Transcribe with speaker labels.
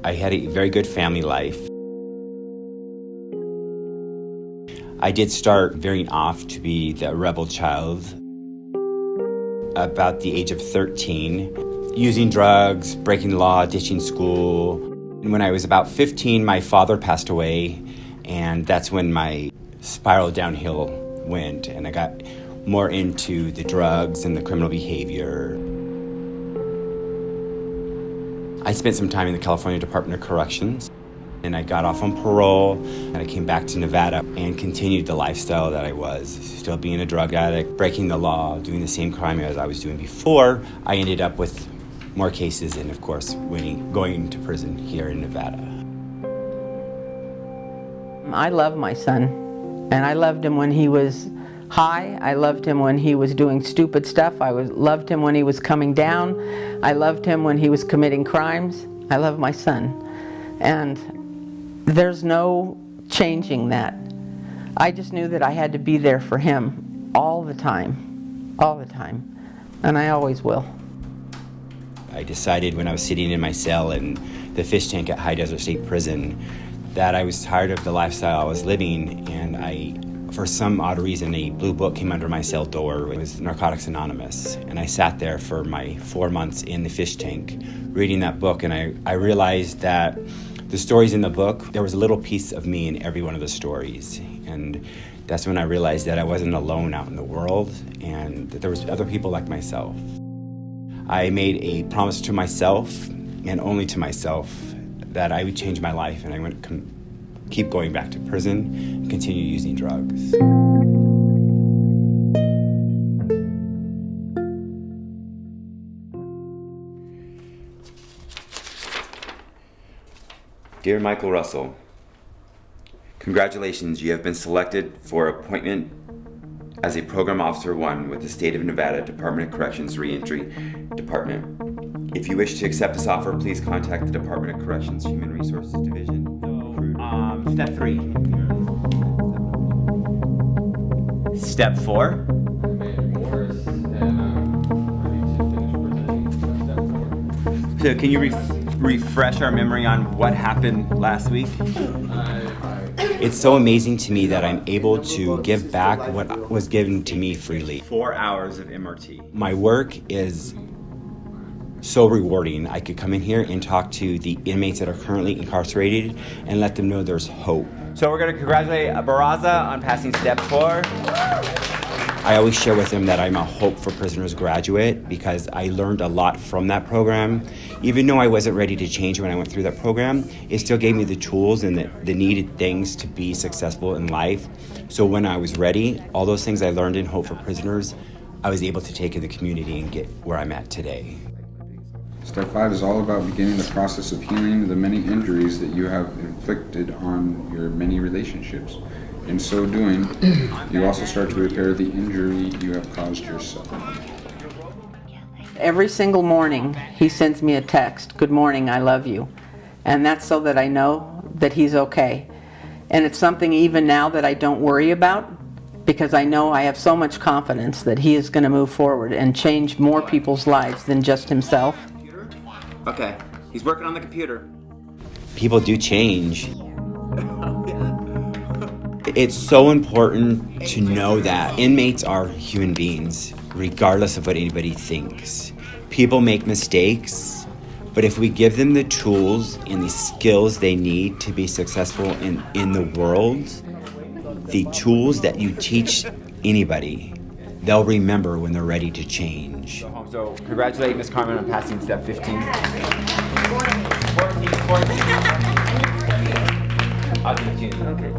Speaker 1: I had a very good family life. I did start veering off to be the rebel child about the age of 13, using drugs, breaking the law, ditching school. And when I was about 15, my father passed away, and that's when my spiral downhill went, and I got more into the drugs and the criminal behavior. I spent some time in the California Department of Corrections, and I got off on parole, and I came back to Nevada and continued the lifestyle that I was, still being a drug addict, breaking the law, doing the same crime as I was doing before. I ended up with more cases and, of course, going to prison here in Nevada.
Speaker 2: I love my son, and I loved him when he was high. I loved him when he was doing stupid stuff. I loved him when he was coming down. I loved him when he was committing crimes. I love my son, and there's no changing that. I just knew that I had to be there for him all the time, and I always will.
Speaker 1: I decided when I was sitting in my cell in the fish tank at High Desert State Prison that I was tired of the lifestyle I was living, and for some odd reason, a blue book came under my cell door. It was Narcotics Anonymous, and I sat there for my 4 months in the fish tank reading that book, and I realized that the stories in the book, there was a little piece of me in every one of the stories, and that's when I realized that I wasn't alone out in the world, and that there was other people like myself. I made a promise to myself, and only to myself, that I would change my life, and I would keep going back to prison and continue using drugs. Dear Michael Russell, congratulations, you have been selected for appointment as a Program Officer 1 with the State of Nevada Department of Corrections Reentry Department. If you wish to accept this offer, please contact the Department of Corrections Human Resources Division. Step 3. Step 4. So can you refresh our memory on what happened last week? It's so amazing to me that I'm able to give back what was given to me freely. 4 hours of MRT. My work is so rewarding. I could come in here and talk to the inmates that are currently incarcerated and let them know there's hope. So we're going to congratulate Baraza on passing step 4. I always share with them that I'm a Hope for Prisoners graduate because I learned a lot from that program. Even though I wasn't ready to change when I went through that program, it still gave me the tools and the needed things to be successful in life. So when I was ready, all those things I learned in Hope for Prisoners, I was able to take in the community and get where I'm at today.
Speaker 3: Step 5 is all about beginning the process of healing the many injuries that you have inflicted on your many relationships. In so doing, you also start to repair the injury you have caused yourself.
Speaker 2: Every single morning, he sends me a text, "Good morning, I love you." And that's so that I know that he's okay. And it's something even now that I don't worry about, because I know I have so much confidence that he is going to move forward and change more people's lives than just himself.
Speaker 1: Okay, he's working on the computer. People do change. It's so important to know that inmates are human beings, regardless of what anybody thinks. People make mistakes, but if we give them the tools and the skills they need to be successful in the world, the tools that you teach anybody, they'll remember when they're ready to change. So congratulate Ms. Carmen on passing step 15. 14. I'll do 15. Okay.